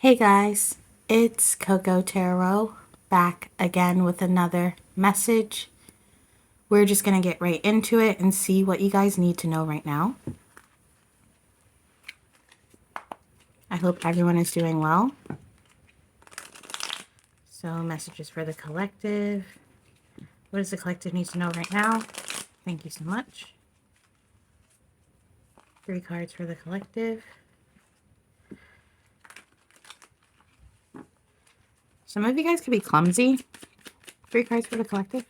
Hey guys, it's CocoaTarot back again with another message. We're just going to get right into it and see what you guys need to know right now. I hope everyone is doing well. So, messages for the collective. What does the collective need to know right now? Thank you so much. 3 cards for the collective. Some of you guys could be clumsy. 3 cards for the collective.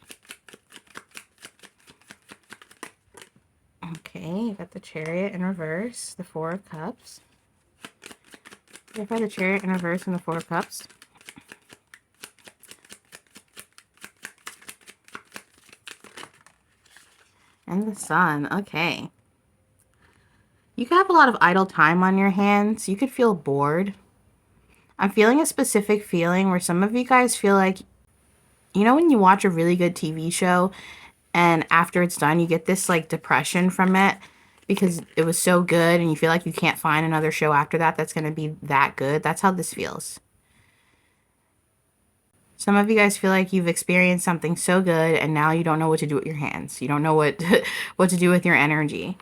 Okay, you got the Chariot in reverse, the 4 of Cups. Clarify the Chariot in reverse and the 4 of Cups. And the Sun. Okay. You could have a lot of idle time on your hands. You could feel bored. I'm feeling a specific feeling where some of you guys feel like, you know, when you watch a really good TV show and after it's done, you get this like depression from it because it was so good and you feel like you can't find another show after that that's going to be that good. That's how this feels. Some of you guys feel like you've experienced something so good and now you don't know what to do with your hands. You don't know what to do with your energy.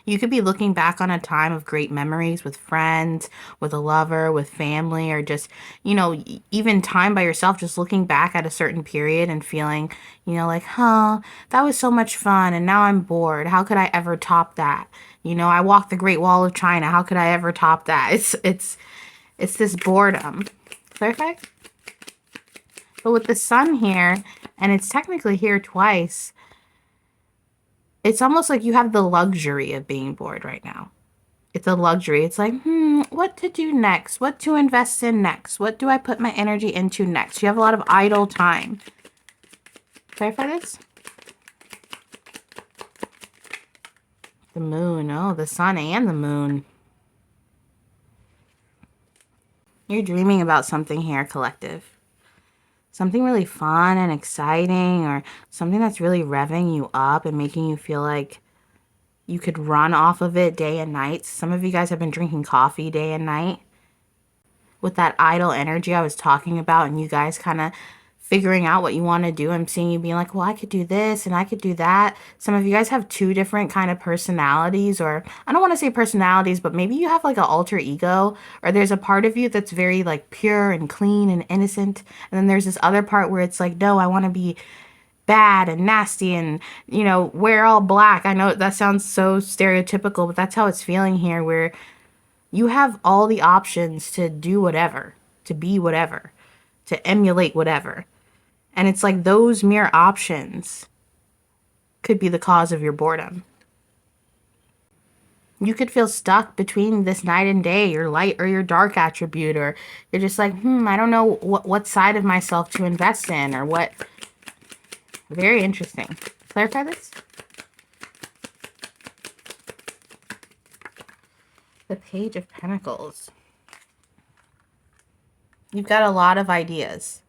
You could be looking back on a time of great memories with friends, with a lover, with family, or just, you know, even time by yourself, just looking back at a certain period and feeling, you know, like, that was so much fun and now I'm bored. How could I ever top that? You know, I walked the Great Wall of China. How could I ever top that? It's this boredom. Clarify? But with the Sun here, and it's technically here twice, it's almost like you have the luxury of being bored right now. It's a luxury. It's like, what to do next? What to invest in next? What do I put my energy into next? You have a lot of idle time. Clarify this? The Moon. Oh, the Sun and the Moon. You're dreaming about something here, collective. Something really fun and exciting, or something that's really revving you up and making you feel like you could run off of it day and night. Some of you guys have been drinking coffee day and night with that idle energy I was talking about, and you guys kind of figuring out what you want to do. I'm seeing you being like, well, I could do this and I could do that. Some of you guys have 2 different kind of personalities, or I don't want to say personalities, but maybe you have like an alter ego, or there's a part of you that's very like pure and clean and innocent. And then there's this other part where it's like, no, I want to be bad and nasty and, you know, wear all black. I know that sounds so stereotypical, but that's how it's feeling here, where you have all the options to do whatever, to be whatever, to emulate whatever. And it's like those mere options could be the cause of your boredom. You could feel stuck between this night and day, your light or your dark attribute, or you're just like, I don't know what side of myself to invest in, or what. Very interesting. Clarify this? The Page of Pentacles. You've got a lot of ideas,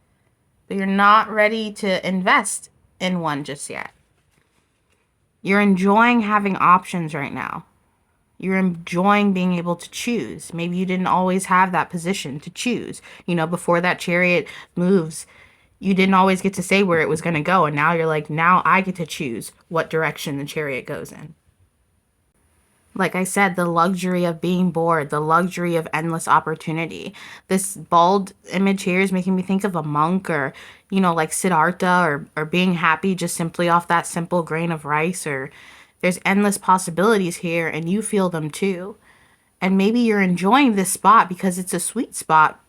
but you're not ready to invest in one just yet. You're enjoying having options right now. You're enjoying being able to choose. Maybe you didn't always have that position to choose. You know, before that Chariot moves, you didn't always get to say where it was going to go. And now you're like, now I get to choose what direction the Chariot goes in. Like I said, the luxury of being bored, the luxury of endless opportunity. This bald image here is making me think of a monk, or, you know, like Siddhartha, or being happy just simply off that simple grain of rice, or there's endless possibilities here and you feel them too. And maybe you're enjoying this spot because it's a sweet spot.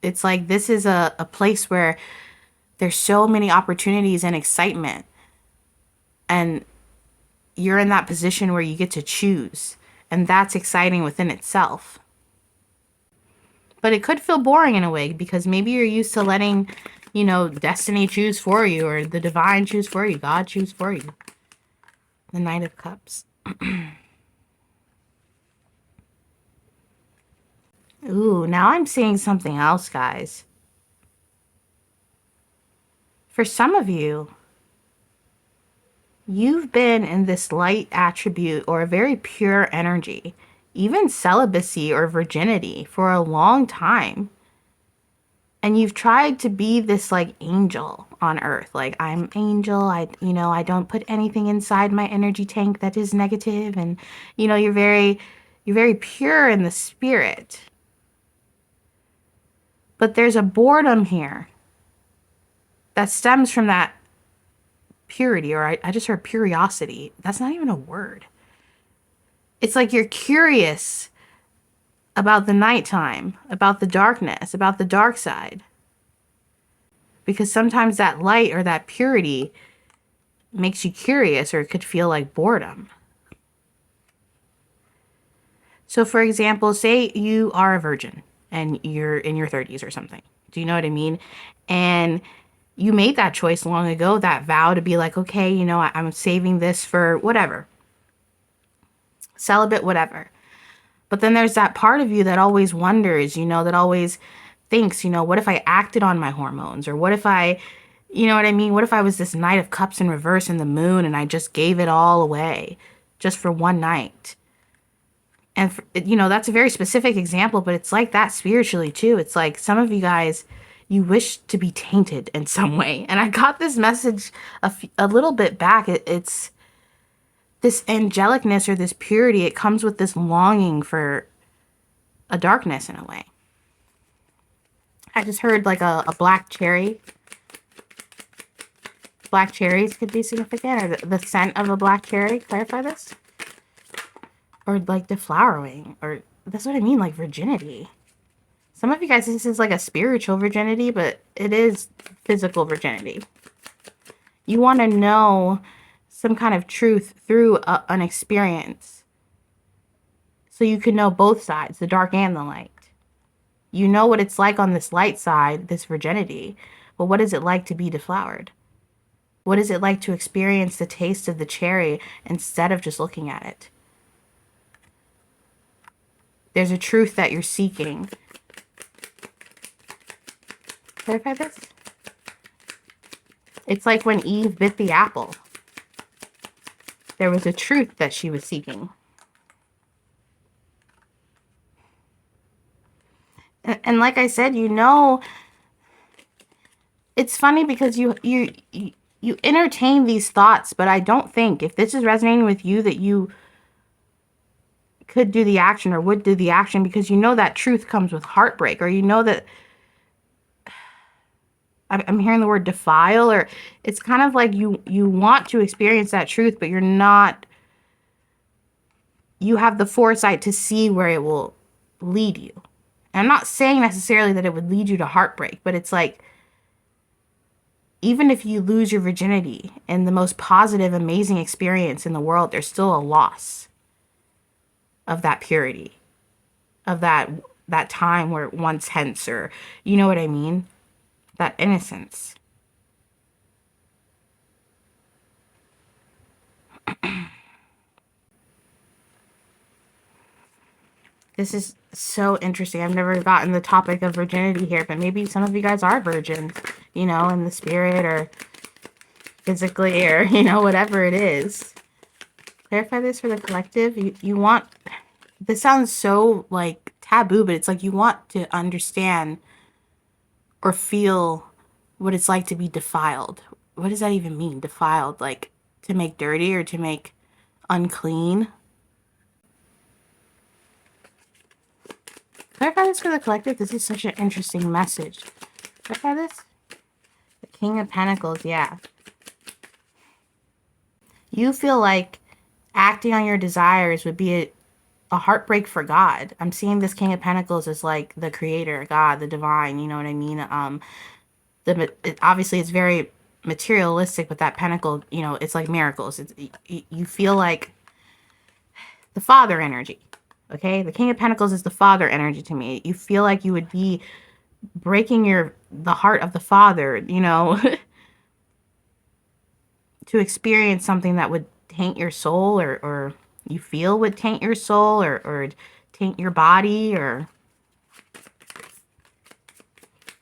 It's like this is a place where there's so many opportunities and excitement. And you're in that position where you get to choose, and that's exciting within itself. But it could feel boring in a way because maybe you're used to letting, you know, destiny choose for you, or the divine choose for you, God choose for you. The Knight of Cups. Ooh, now I'm seeing something else, guys. For some of you, you've been in this light attribute or a very pure energy, even celibacy or virginity for a long time. And you've tried to be this like angel on earth. Like, I'm angel. I don't put anything inside my energy tank that is negative. And, you're very pure in the spirit. But there's a boredom here that stems from that purity, or I just heard curiosity. That's not even a word. It's like you're curious about the nighttime, about the darkness, about the dark side. Because sometimes that light or that purity makes you curious, or it could feel like boredom. So for example, say you are a virgin and you're in your 30s or something. Do you know what I mean? And you made that choice long ago, that vow to be like, okay, I'm saving this for whatever. Celibate, whatever. But then there's that part of you that always wonders, that always thinks, what if I acted on my hormones? Or what if I, what I mean? What if I was this Knight of Cups in reverse in the moon and I just gave it all away just for one night? And, that's a very specific example, but it's like that spiritually too. It's like some of you guys, you wish to be tainted in some way. And I got this message a little bit back. It's this angelicness or this purity. It comes with this longing for a darkness in a way. I just heard like a black cherry. Black cherries could be significant, or the scent of a black cherry. Clarify this. Or like deflowering, or that's what I mean, like virginity. Some of you guys, this is like a spiritual virginity, but it is physical virginity. You want to know some kind of truth through an experience. So you can know both sides, the dark and the light. You know what it's like on this light side, this virginity, but what is it like to be deflowered? What is it like to experience the taste of the cherry instead of just looking at it? There's a truth that you're seeking. Clarify this? It's like when Eve bit the apple. There was a truth that she was seeking. And like I said, it's funny because you entertain these thoughts, but I don't think, if this is resonating with you, that you could do the action or would do the action, because that truth comes with heartbreak, or that I'm hearing the word defile, or it's kind of like you want to experience that truth, but you're not, you have the foresight to see where it will lead you. And I'm not saying necessarily that it would lead you to heartbreak, but it's like, even if you lose your virginity in the most positive, amazing experience in the world, there's still a loss of that purity, of that time where once hence, or you know what I mean? That innocence. This is so interesting. I've never gotten the topic of virginity here, but maybe some of you guys are virgins, in the spirit or physically, or, whatever it is. Clarify this for the collective. You want, this sounds so like taboo, but it's like you want to understand or feel what it's like to be defiled. What does that even mean? Defiled, like to make dirty or to make unclean. Clarify this for the collective. This is such an interesting message. Clarify this. The King of Pentacles, yeah. You feel like acting on your desires would be a heartbreak for God. I'm seeing this King of Pentacles as like the creator, God, the divine, you know what I mean? Obviously it's very materialistic, but that pentacle, it's like miracles. You feel like the father energy. Okay, the King of Pentacles is the father energy to me. You feel like you would be breaking the heart of the father, to experience something that would taint your soul, or you feel would taint your soul, or taint your body, or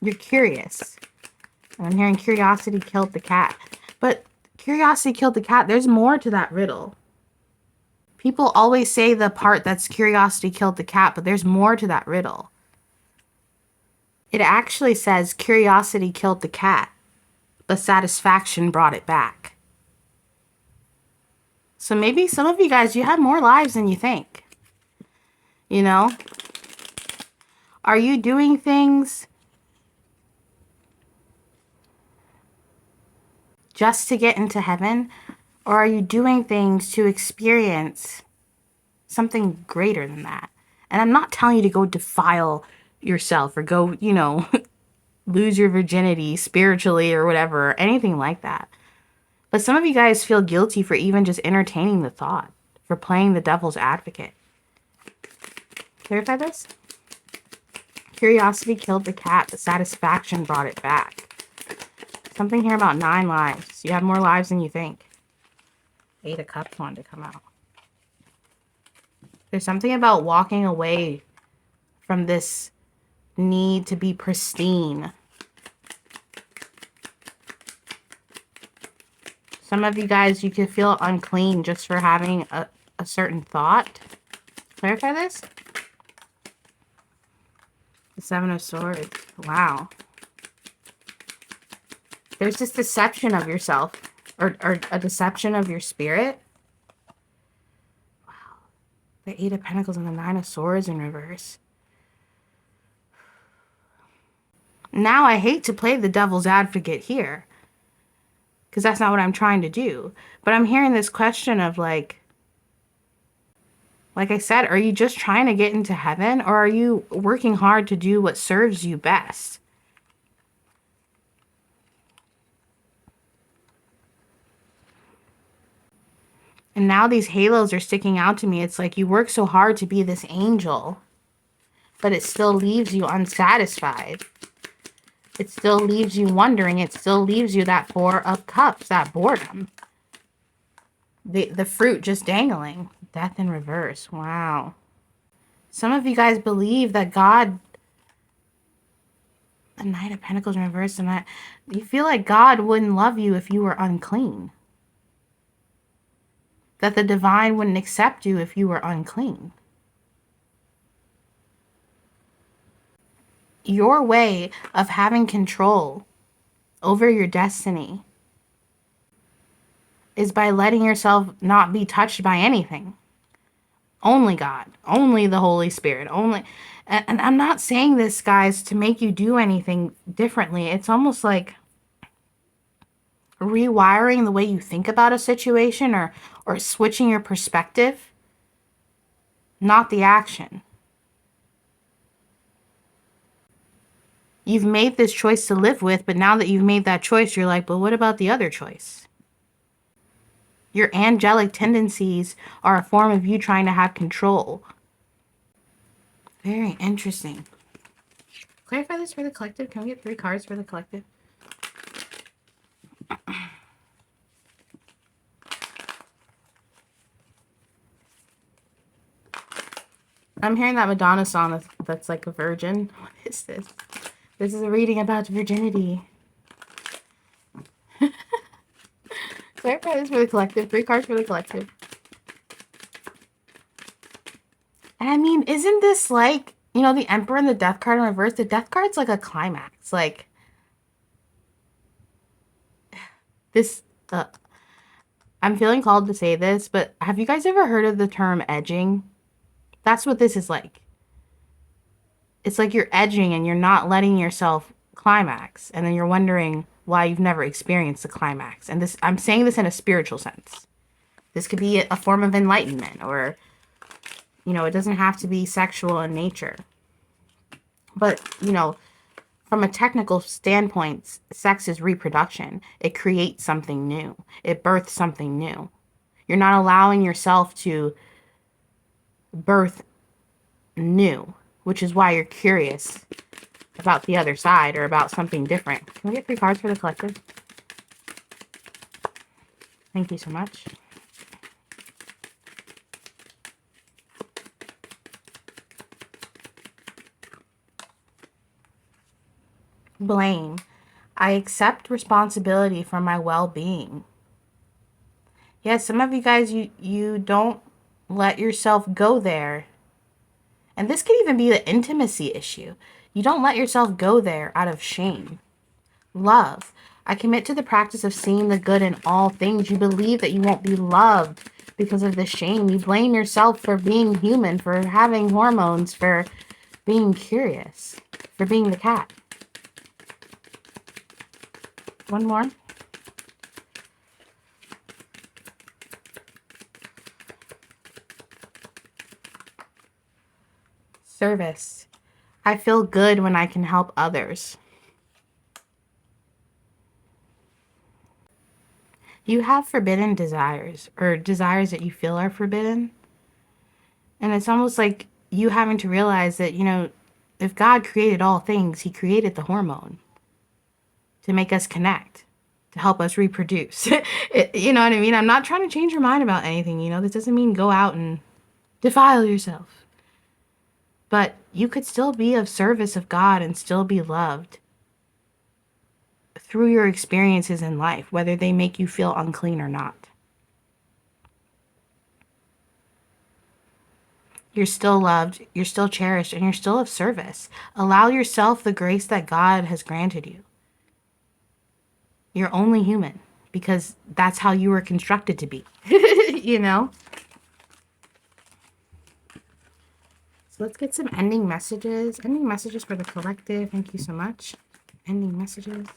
you're curious. And I'm hearing curiosity killed the cat. But curiosity killed the cat. There's more to that riddle. People always say the part that's curiosity killed the cat, but there's more to that riddle. It actually says curiosity killed the cat, but satisfaction brought it back. So maybe some of you guys, you have more lives than you think. You know? Are you doing things just to get into heaven? Or are you doing things to experience something greater than that? And I'm not telling you to go defile yourself or go, you know, lose your virginity spiritually or whatever, or anything like that. But some of you guys feel guilty for even just entertaining the thought, for playing the devil's advocate. Clarify this? Curiosity killed the cat, but satisfaction brought it back. Something here about 9 lives. You have more lives than you think. 8 of Cups wanted to come out. There's something about walking away from this need to be pristine. Some of you guys, you could feel unclean just for having a certain thought. Clarify this? The 7 of Swords. Wow. There's this deception of yourself. Or a deception of your spirit. Wow. The 8 of Pentacles and the 9 of Swords in reverse. Now I hate to play the devil's advocate here, because that's not what I'm trying to do. But I'm hearing this question of like I said, are you just trying to get into heaven, or are you working hard to do what serves you best? And now these halos are sticking out to me. It's like you work so hard to be this angel, but it still leaves you unsatisfied. It still leaves you wondering. It still leaves you that 4 of Cups, that boredom. The fruit just dangling. Death in reverse. Wow. Some of you guys believe that God... The Knight of Pentacles in reverse. And you feel like God wouldn't love you if you were unclean. That the divine wouldn't accept you if you were unclean. Your way of having control over your destiny is by letting yourself not be touched by anything. Only God, only the Holy Spirit, only. And I'm not saying this, guys, to make you do anything differently. It's almost like rewiring the way you think about a situation, or switching your perspective, not the action. You've made this choice to live with, but now that you've made that choice, you're like, but what about the other choice? Your angelic tendencies are a form of you trying to have control. Very interesting. Clarify this for the collective. Can we get 3 cards for the collective? I'm hearing that Madonna song that's like a virgin. What is this? This is a reading about virginity. Clarify this for the collective. 3 cards for the collective. And I mean, isn't this like, you know, the Emperor and the Death card in reverse? The Death card's like a climax. Like, this, I'm feeling called to say this, but have you guys ever heard of the term edging? That's what this is like. It's like you're edging and you're not letting yourself climax. And then you're wondering why you've never experienced the climax. And this, I'm saying this in a spiritual sense. This could be a form of enlightenment, or, you know, it doesn't have to be sexual in nature. But, you know, from a technical standpoint, sex is reproduction. It creates something new. It births something new. You're not allowing yourself to birth new, which is why you're curious about the other side or about something different. Can we get 3 cards for the collective? Thank you so much. Blame. I accept responsibility for my well-being. Yes, some of you guys, you don't let yourself go there. And this could even be the intimacy issue. You don't let yourself go there out of shame. Love. I commit to the practice of seeing the good in all things. You believe that you won't be loved because of the shame. You blame yourself for being human, for having hormones, for being curious, for being the cat. One more. Service. I feel good when I can help others. You have forbidden desires, or desires that you feel are forbidden. And it's almost like you having to realize that, if God created all things, he created the hormone to make us connect, to help us reproduce. You know what I mean? I'm not trying to change your mind about anything, This doesn't mean go out and defile yourself. But you could still be of service of God and still be loved through your experiences in life, whether they make you feel unclean or not. You're still loved, you're still cherished, and you're still of service. Allow yourself the grace that God has granted you. You're only human because that's how you were constructed to be, So let's get some ending messages. Ending messages for the collective. Thank you so much. Ending messages.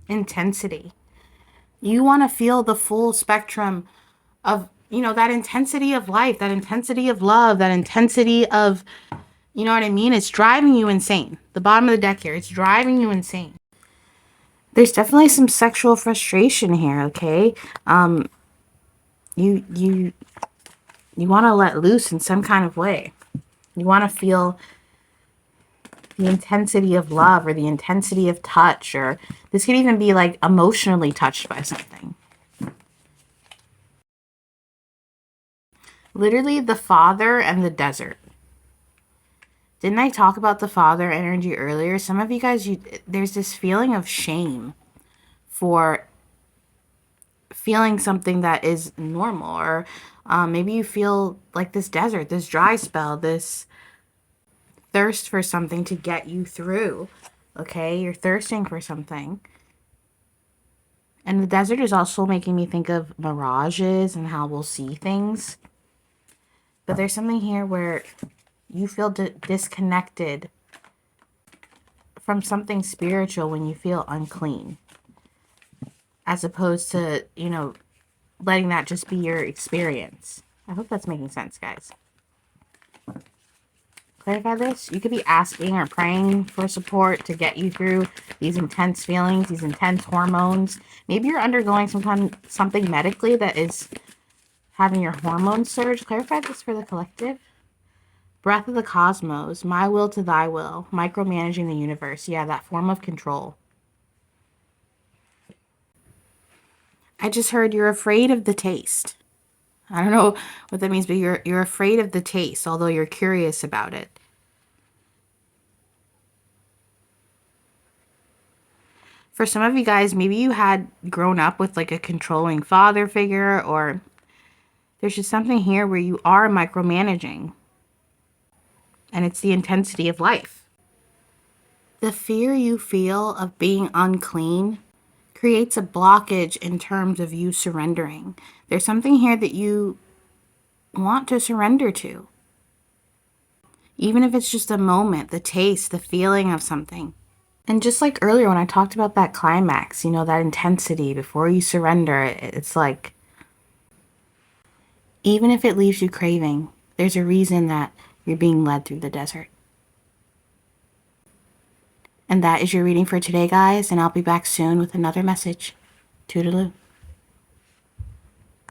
Intensity. You want to feel the full spectrum of, that intensity of life, that intensity of love, that intensity of, you know what I mean? It's driving you insane. The bottom of the deck here, it's driving you insane. There's definitely some sexual frustration here, okay? You want to let loose in some kind of way. You want to feel the intensity of love or the intensity of touch, or this could even be like emotionally touched by something. Literally the Father and the desert. Didn't I talk about the Father energy earlier? Some of you guys, there's this feeling of shame for feeling something that is normal, or maybe you feel like this desert, this dry spell, this thirst for something to get you through. Okay, you're thirsting for something. And the desert is also making me think of mirages and how we'll see things. But there's something here where you feel disconnected from something spiritual when you feel unclean, as opposed to, letting that just be your experience. I hope that's making sense, guys. Clarify this. You could be asking or praying for support to get you through these intense feelings, these intense hormones. Maybe you're undergoing something medically that is having your hormones surge. Clarify this for the collective. Breath of the cosmos, my will to thy will, micromanaging the universe. Yeah, that form of control. I just heard you're afraid of the taste. I don't know what that means, but you're afraid of the taste, although you're curious about it. For some of you guys, maybe you had grown up with like a controlling father figure, or there's just something here where you are micromanaging. And it's the intensity of life. The fear you feel of being unclean creates a blockage in terms of you surrendering. There's something here that you want to surrender to. Even if it's just a moment, the taste, the feeling of something. And just like earlier when I talked about that climax, that intensity before you surrender, it's like, even if it leaves you craving, there's a reason that you're being led through the desert. And that is your reading for today, guys, and I'll be back soon with another message. Toodaloo.